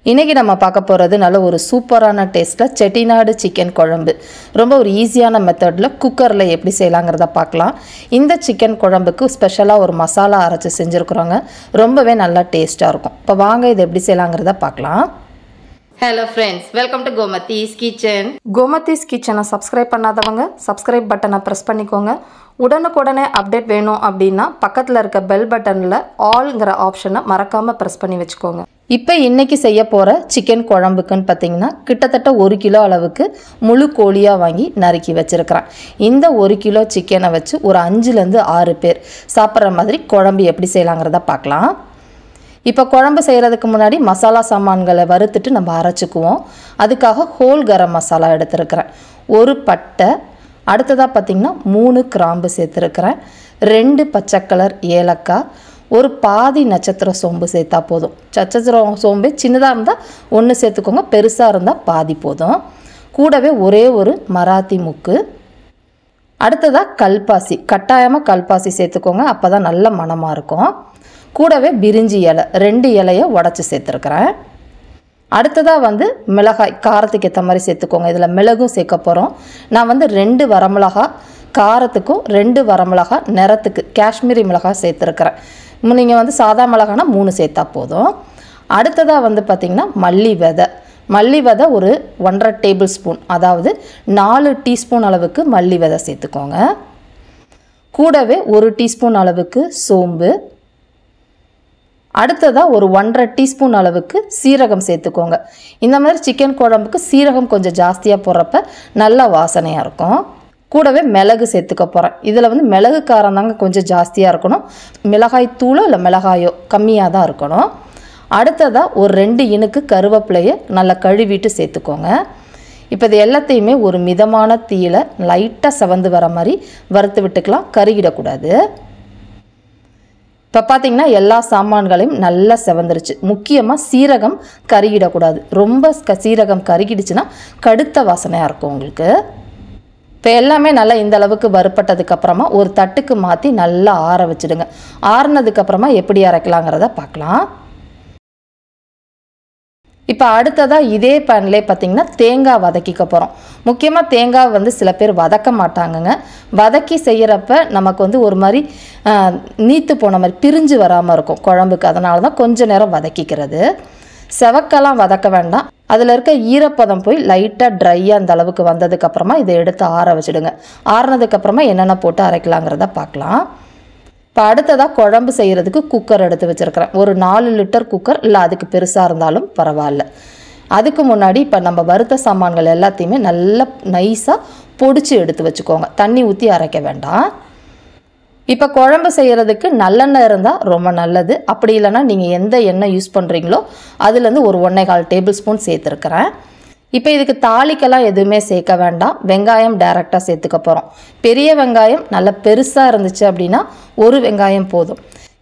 இன்னைக்கு நம்ம பார்க்க போகிறது நல்ல ஒரு சூப்பரான டேஸ்ட்டில் செட்டிநாடு சிக்கன் குழம்பு. ரொம்ப ஒரு ஈஸியான மெத்தடில் குக்கரில் எப்படி செய்யலாங்கிறத பார்க்கலாம். இந்த சிக்கன் குழம்புக்கு ஸ்பெஷலாக ஒரு மசாலா அரைச்சி செஞ்சுருக்குறோங்க. ரொம்பவே நல்லா டேஸ்ட்டாக இருக்கும். இப்போ வாங்க இது எப்படி செய்யலாங்கிறத பார்க்கலாம். Hello friends, welcome to Gomathi's kitchen. Gomathi's கிச்சனை சப்ஸ்கிரைப் பண்ணாதவங்க சப்ஸ்கிரைப் பட்டனை ப்ரெஸ் பண்ணிக்கோங்க. உடனுக்குடனே அப்டேட் வேணும் அப்படின்னா பக்கத்தில் இருக்க பெல் பட்டனில் ஆல்ங்கிற ஆப்ஷனை மறக்காமல் ப்ரெஸ் பண்ணி வச்சுக்கோங்க. இப்போ இன்றைக்கி செய்ய போகிற சிக்கன் குழம்புக்குன்னு பார்த்தீங்கன்னா கிட்டத்தட்ட 1 கிலோ அளவுக்கு முழு கோழியாக வாங்கி நறுக்கி வச்சுருக்கிறேன். இந்த 1 கிலோ சிக்கனை வச்சு ஒரு 5லேருந்து 6 பேர் சாப்பிட்ற மாதிரி குழம்பு எப்படி செய்யலாங்கிறத பார்க்கலாம். இப்போ குழம்பு செய்கிறதுக்கு முன்னாடி மசாலா சாமான்களை வறுத்துட்டு நம்ம அரைச்சிக்குவோம். அதுக்காக ஹோல் கரம் மசாலா எடுத்துருக்கிறேன். 1 பட்டை, அடுத்ததாக பார்த்திங்கன்னா 3 கிராம்பு சேர்த்துருக்கிறேன். 2 பச்சை கலர் ஏலக்காய், ஒரு பாதி நட்சத்திர சோம்பு சேர்த்தா போதும். நட்சத்திர சோம்பு சின்னதாக இருந்தால் 1 சேர்த்துக்கோங்க, பெருசாக இருந்தால் பாதி போதும். கூடவே ஒரே ஒரு மராத்தி முக்கு. அடுத்ததாக கல்பாசி, கட்டாயமாக கல்பாசி சேர்த்துக்கோங்க, அப்போ தான் நல்ல மணமாக இருக்கும். கூடவே பிரிஞ்சி இலை 2 இலையை உடச்சி சேர்த்துருக்குறேன். அடுத்ததாக மிளகாய் காரத்துக்கு ஏற்ற மாதிரி சேர்த்துக்கோங்க. இதில் மிளகும் சேர்க்க போகிறோம். நான் 2 வரமிளகா காரத்துக்கும் 2 வரமிளகா நிறத்துக்கு காஷ்மீரி மிளகாய் சேர்த்துருக்குறேன். நீங்கள் சாதா மிளகானா 3 சேர்த்தா போதும். அடுத்ததாக பார்த்திங்கன்னா மல்லி விதை ஒரு 1.5 டேபிள் ஸ்பூன், அதாவது 4 டீஸ்பூன் அளவுக்கு மல்லி விதை சேர்த்துக்கோங்க. கூடவே 1 டீஸ்பூன் அளவுக்கு சோம்பு. அடுத்ததாக ஒரு 1.5 டீஸ்பூன் அளவுக்கு சீரகம் சேர்த்துக்கோங்க. இந்த மாதிரி சிக்கன் குழம்புக்கு சீரகம் கொஞ்சம் ஜாஸ்தியாக போடுறப்ப நல்லா வாசனையாக இருக்கும். கூடவே மிளகு சேர்த்துக்க போகிறேன். இதில் மிளகு காரம் தாங்க கொஞ்சம் ஜாஸ்தியாக இருக்கணும். மிளகாய் தூளோ இல்லை மிளகாயோ கம்மியாக தான் இருக்கணும். அடுத்ததாக ஒரு 2 இனுக்கு கருவேப்பிலையை நல்லா கழுவிட்டு சேர்த்துக்கோங்க. இப்போ இது எல்லாத்தையுமே ஒரு மிதமான தீயில் லைட்டாக செவந்து வர மாதிரி வறுத்து விட்டுக்கலாம், கருகிடக்கூடாது. இப்போ பார்த்திங்கன்னா எல்லா சாமான்களையும் நல்லா செவந்துருச்சு. முக்கியமாக சீரகம் கருகிடக்கூடாது. ரொம்ப சீரகம் கருகிடுச்சுன்னா கடுத்த வாசனையாக இருக்கும் உங்களுக்கு. இப்போ எல்லாமே நல்லா இந்த அளவுக்கு வறுப்பட்டதுக்கப்புறமா ஒரு தட்டுக்கு மாற்றி நல்லா ஆற வச்சுடுங்க. ஆறுனதுக்கப்புறமா எப்படி அரைக்கலாங்கிறத பார்க்கலாம். இப்போ அடுத்ததாக இதே பேன்லேயே பார்த்திங்கன்னா தேங்காய் வதக்கிக்க போகிறோம். முக்கியமாக தேங்காய் சில பேர் வதக்க மாட்டாங்கங்க. வதக்கி செய்கிறப்ப நமக்கு ஒரு மாதிரி நீத்து போன மாதிரி பிரிஞ்சு வராமல் இருக்கும் குழம்புக்கு. அதனால தான் கொஞ்சம் நேரம் வதக்கிக்கிறது. செவக்கெல்லாம் வதக்க வேண்டாம். அதில் இருக்க ஈரப்பதம் போய் லைட்டாக ட்ரையாக அந்த அளவுக்கு வந்ததுக்கப்புறமா இதை எடுத்து ஆற வச்சுடுங்க. ஆறுனதுக்கப்புறமா என்னென்ன போட்டு அரைக்கலாங்கிறத பார்க்கலாம். இப்போ அடுத்ததாக குழம்பு செய்கிறதுக்கு குக்கர் எடுத்து வச்சுருக்கிறேன். ஒரு 4 லிட்டர் குக்கர், இல்லை அதுக்கு பெருசாக இருந்தாலும் பரவாயில்ல. அதுக்கு முன்னாடி இப்போ நம்ம வறுத்த சாமான்கள் எல்லாத்தையுமே நல்லா நைஸாக பொடிச்சு எடுத்து வச்சுக்கோங்க. தண்ணி ஊற்றி அரைக்க வேண்டாம். இப்போ குழம்பு செய்கிறதுக்கு நல்லெண்ணெய் இருந்தால் ரொம்ப நல்லது. அப்படி இல்லைன்னா நீங்கள் எந்த எண்ணெய் யூஸ் பண்ணுறீங்களோ அதுலேருந்து ஒரு 1.25 டேபிள் ஸ்பூன் சேர்த்துருக்குறேன். இப்போ இதுக்கு தாளிக்கெல்லாம் எதுவுமே சேர்க்க வேண்டாம். வெங்காயம் டைரெக்டாக சேர்த்துக்க போகிறோம். பெரிய வெங்காயம் நல்ல பெருசாக இருந்துச்சு அப்படின்னா 1 வெங்காயம் போதும்.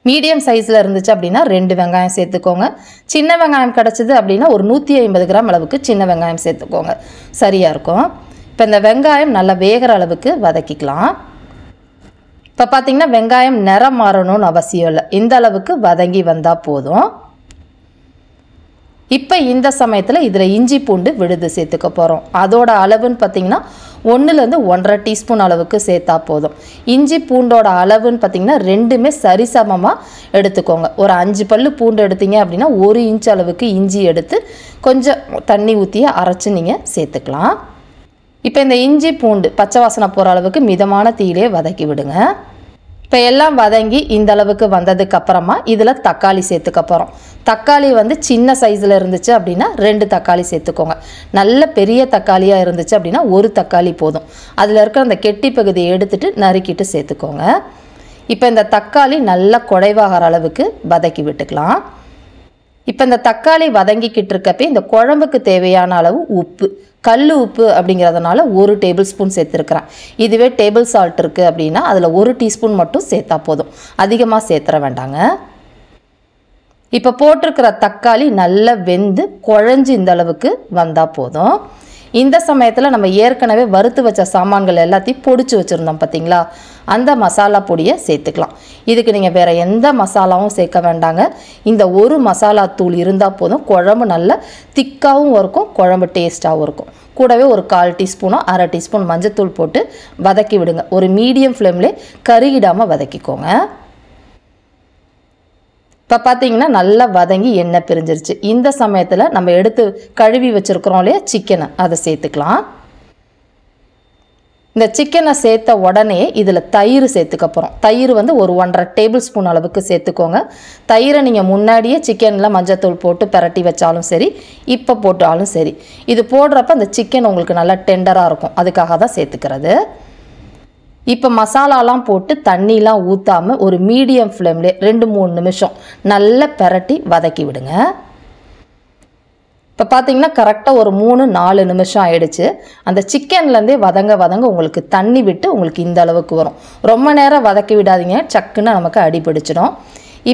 மீடியம் சைஸில் இருந்துச்சு அப்படின்னா 2 வெங்காயம் சேர்த்துக்கோங்க. சின்ன வெங்காயம் கிடச்சிது அப்படின்னா ஒரு 150 கிராம் அளவுக்கு சின்ன வெங்காயம் சேர்த்துக்கோங்க, சரியாக இருக்கும். இப்போ இந்த வெங்காயம் நல்லா வேகிற அளவுக்கு வதக்கிக்கலாம். இப்போ பார்த்திங்கன்னா வெங்காயம் நிறம் மாறணும்னு அவசியம் இல்லை, இந்த அளவுக்கு வதங்கி வந்தால் போதும். இப்போ இந்த சமயத்தில் இதில் இஞ்சி பூண்டு விழுது சேர்த்துக்க போகிறோம். அதோட அளவுன்னு பார்த்திங்கன்னா 1லேருந்து 1.5 டீஸ்பூன் அளவுக்கு சேர்த்தா போதும். இஞ்சி பூண்டோட அளவுன்னு பார்த்திங்கன்னா 2மே சரிசமமாக எடுத்துக்கோங்க. ஒரு 5 பல்லு பூண்டு எடுத்தீங்க அப்படின்னா 1 இன்ச் அளவுக்கு இஞ்சி எடுத்து கொஞ்சம் தண்ணி ஊற்றி அரைச்சி நீங்கள் சேர்த்துக்கலாம். இப்போ இந்த இஞ்சி பூண்டு பச்சை வாசனை போகிற அளவுக்கு மிதமான தீயிலே வதக்கி விடுங்க. இப்போ எல்லாம் வதங்கி இந்த அளவுக்கு வந்ததுக்கப்புறமா இதில் தக்காளி சேர்த்துக்க போகிறோம். தக்காளி சின்ன சைஸில் இருந்துச்சு அப்படின்னா 2 தக்காளி சேர்த்துக்கோங்க. நல்ல பெரிய தக்காளியாக இருந்துச்சு அப்படின்னா 1 தக்காளி போதும். அதில் இருக்கிற அந்த கெட்டி பகுதியை எடுத்துகிட்டு நறுக்கிட்டு சேர்த்துக்கோங்க. இப்போ இந்த தக்காளி நல்லா குழைவாகிற அளவுக்கு வதக்கி விட்டுக்கலாம். இப்போ இந்த தக்காளி வதங்கிக்கிட்டு இருக்கப்போ இந்த குழம்புக்கு தேவையான அளவு உப்பு, கல் உப்பு அப்படிங்கிறதுனால 1 டேபிள் ஸ்பூன் சேர்த்துருக்குறேன். இதுவே டேபிள் சால்ட் இருக்குது அப்படின்னா அதில் 1 டீஸ்பூன் மட்டும் சேர்த்தா போதும், அதிகமாக சேர்த்துற வேண்டாங்க. இப்போ போட்டிருக்கிற தக்காளி நல்லா வெந்து குழஞ்சி இந்த அளவுக்கு வந்தால் போதும். இந்த சமயத்தில் நம்ம ஏற்கனவே வறுத்து வச்ச சாமான்கள் எல்லாத்தையும் பொடிச்சு வச்சுருந்தோம் பார்த்தீங்களா, அந்த மசாலா பொடியை சேர்த்துக்கலாம். இதுக்கு நீங்கள் வேறு எந்த மசாலாவும் சேர்க்க வேண்டாங்க. இந்த ஒரு மசாலா தூள் இருந்தால் போதும். குழம்பு நல்லா திக்காகவும் இருக்கும், குழம்பு டேஸ்ட்டாகவும் இருக்கும். கூடவே ஒரு 1/4 டீஸ்பூனோ 1/2 டீஸ்பூன் மஞ்சத்தூள் போட்டு வதக்கி விடுங்க. ஒரு மீடியம் ஃப்ளேம்லேயே கருகிடாமல் வதக்கிக்கோங்க. இப்போ பார்த்தீங்கன்னா நல்லா வதங்கி எண்ணெய் பிரிஞ்சிருச்சு. இந்த சமயத்தில் நம்ம எடுத்து கழுவி வச்சுருக்கிறோம் இல்லையா சிக்கனை, அதை சேர்த்துக்கலாம். இந்த சிக்கனை சேர்த்த உடனே இதில் தயிர் சேர்த்துக்க போகிறோம். தயிர் வந்து ஒரு 1.5 டேபிள் ஸ்பூன் அளவுக்கு சேர்த்துக்கோங்க. தயிரை நீங்கள் முன்னாடியே சிக்கனில் மஞ்சத்தூள் போட்டு பிரட்டி வச்சாலும் சரி, இப்போ போட்டாலும் சரி, இது போடுறப்ப அந்த சிக்கன் உங்களுக்கு நல்லா டெண்டராக இருக்கும். அதுக்காக தான் சேர்த்துக்கிறது. இப்போ மசாலாலாம் போட்டு தண்ணிலாம் ஊற்றாமல் ஒரு மீடியம் ஃப்ளேம்லே 2-3 நிமிஷம் நல்லா பிரட்டி வதக்கி விடுங்க. இப்போ பார்த்தீங்கன்னா கரெக்டாக ஒரு 3-4 நிமிஷம் ஆயிடுச்சு. அந்த சிக்கன்லேருந்தே வதங்க உங்களுக்கு தண்ணி விட்டு உங்களுக்கு இந்த அளவுக்கு வரும். ரொம்ப நேரம் வதக்கி விடாதீங்க, சக்குன்னு நமக்கு அடிபிடிச்சிடும்.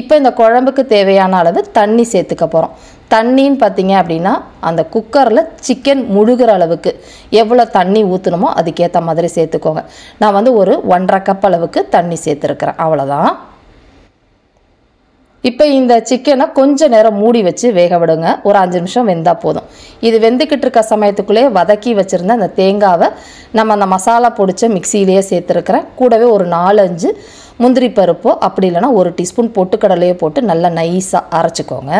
இப்போ இந்த குழம்புக்கு தேவையான அளவு தண்ணி சேர்த்துக்க போகிறோம். தண்ணின்னு பார்த்தீங்க அப்படின்னா அந்த குக்கரில் சிக்கன் முழுகிற அளவுக்கு எவ்வளோ தண்ணி ஊற்றணுமோ அதுக்கேற்ற மாதிரி சேர்த்துக்கோங்க. நான் வந்து ஒரு 1.5 கப் அளவுக்கு தண்ணி சேர்த்துருக்குறேன், அவ்வளோதான். இப்போ இந்த சிக்கனை கொஞ்சம் நேரம் மூடி வச்சு வேக விடுங்க. ஒரு 5 நிமிஷம் வெந்தால் போதும். இது வெந்துக்கிட்டு இருக்க சமயத்துக்குள்ளேயே வதக்கி வச்சுருந்த அந்த தேங்காவை நம்ம அந்த மசாலா பொடிச்ச மிக்சியிலேயே சேர்த்துருக்குறேன். கூடவே ஒரு 4-5 முந்திரி பருப்போ அப்படி இல்லைனா 1 டீஸ்பூன் பொட்டுக்கடலையோ போட்டு நல்லா நைஸாக அரைச்சிக்கோங்க.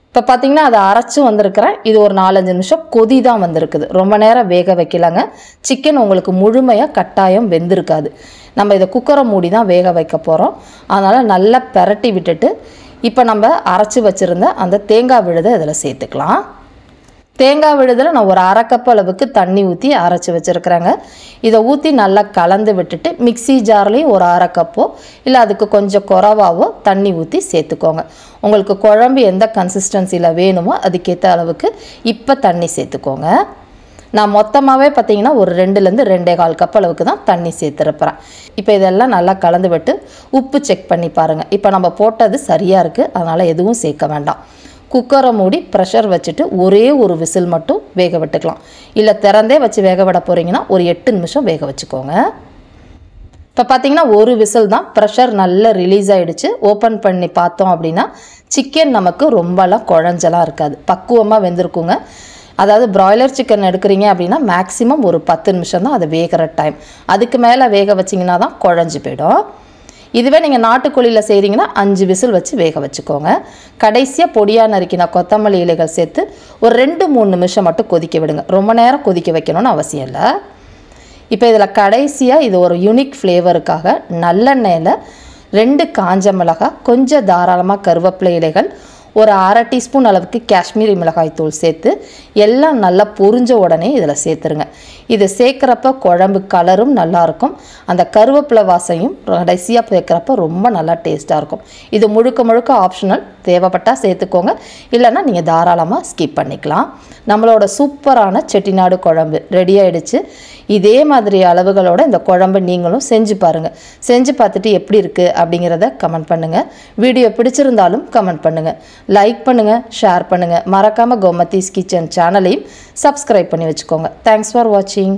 இப்போ பார்த்தீங்கன்னா அதை அரைச்சி வந்திருக்கிறேன். இது ஒரு 4-5 நிமிஷம் கொதி தான் வந்திருக்குது. ரொம்ப நேரம் வேக வைக்கலாங்க. சிக்கன் உங்களுக்கு முழுமையாக கட்டாயம் வெந்திருக்காது. நம்ம இதை குக்கரை மூடி தான் வேக வைக்க போகிறோம். அதனால் நல்லா பிரட்டி விட்டுட்டு இப்போ நம்ம அரைச்சி வச்சுருந்த அந்த தேங்காய் விழுதை இதில் சேர்த்துக்கலாம். தேங்காய் விழுதில் நான் ஒரு 1/2 கப் அளவுக்கு தண்ணி ஊற்றி அரைச்சி வச்சுருக்குறேங்க. இதை ஊற்றி நல்லா கலந்து விட்டுட்டு மிக்சி ஜார்லேயும் ஒரு 1/2 கப்போ இல்லை அதுக்கு கொஞ்சம் குறைவாவோ தண்ணி ஊற்றி சேர்த்துக்கோங்க. உங்களுக்கு குழம்பு எந்த கன்சிஸ்டன்சியில் வேணுமோ அதுக்கேற்ற அளவுக்கு இப்போ தண்ணி சேர்த்துக்கோங்க. நான் மொத்தமாகவே பார்த்தீங்கன்னா ஒரு 2-2 1/4 கப் அளவுக்கு தான் தண்ணி சேர்த்துருப்பேன். இப்போ இதெல்லாம் நல்லா கலந்து விட்டு உப்பு செக் பண்ணி பாருங்கள். இப்போ நம்ம போட்டது சரியாக இருக்குது, அதனால் எதுவும் சேர்க்க வேண்டாம். குக்கரை மூடி ப்ரெஷர் வச்சுட்டு ஒரே ஒரு விசில் மட்டும் வேக விட்டுக்கலாம். இல்லை திறந்தே வச்சு வேக விட போகிறீங்கன்னா ஒரு 8 நிமிஷம் வேக வச்சுக்கோங்க. இப்போ பார்த்தீங்கன்னா ஒரு விசில் தான், ப்ரெஷர் நல்லா ரிலீஸ் ஆகிடுச்சு. ஓப்பன் பண்ணி பார்த்தோம் அப்படின்னா சிக்கன் நமக்கு ரொம்பலாம் குழஞ்சலாம் இருக்காது, பக்குவமாக வெந்திருக்குங்க. அதாவது பிராய்லர் சிக்கன் எடுக்கிறீங்க அப்படின்னா மேக்ஸிமம் ஒரு 10 நிமிஷம் தான் அது வேகிற டைம். அதுக்கு மேலே வேக வச்சிங்கன்னா தான் குழஞ்சி போயிடும். இதுவே நீங்கள் நாட்டுக்கோழியில் செய்கிறீங்கன்னா 5 விசில் வச்சு வேக வச்சுக்கோங்க. கடைசியாக பொடியாக நறுக்கின கொத்தமல்லி இலைகள் சேர்த்து ஒரு 2-3 நிமிஷம் மட்டும் கொதிக்க விடுங்க. ரொம்ப நேரம் கொதிக்க வைக்கணும்னு அவசியம் இல்லை. இப்போ இதில் கடைசியாக இது ஒரு யூனிக் ஃப்ளேவருக்காக நல்லெண்ணெயில் 2 காஞ்ச மிளகாய், கொஞ்சம் தாராளமாக கருவேப்பிலை இலைகள், ஒரு 1/2 டீஸ்பூன் அளவுக்கு காஷ்மீரி மிளகாய் தூள் சேர்த்து எல்லாம் நல்லா பொரிஞ்ச உடனே இதில் சேர்த்துருங்க. இது சேர்க்குறப்ப குழம்பு கலரும் நல்லாயிருக்கும், அந்த கருவேப்பிலை வாசையும் கடைசியாக சேர்க்குறப்ப ரொம்ப நல்லா டேஸ்ட்டாக இருக்கும். இது முழுக்க ஆப்ஷனல், தேவைப்பட்டால் சேர்த்துக்கோங்க, இல்லைன்னா நீங்கள் தாராளமாக ஸ்கிப் பண்ணிக்கலாம். நம்மளோட சூப்பரான செட்டிநாடு குழம்பு ரெடி ஆகிடுச்சு. இதே மாதிரி அளவுகளோட இந்த குழம்பு நீங்களும் செஞ்சு பாருங்கள். செஞ்சு பார்த்துட்டு எப்படி இருக்குது அப்படிங்கிறத கமெண்ட் பண்ணுங்கள். வீடியோ பிடிச்சிருந்தாலும் கமெண்ட் பண்ணுங்கள், லைக் பண்ணுங்கள், ஷேர் பண்ணுங்கள். மறக்காமல் கோமதீஸ் கிச்சன் சேனலையும் சப்ஸ்கிரைப் பண்ணி வச்சுக்கோங்க. தேங்க்ஸ் ஃபார் வாட்சிங்.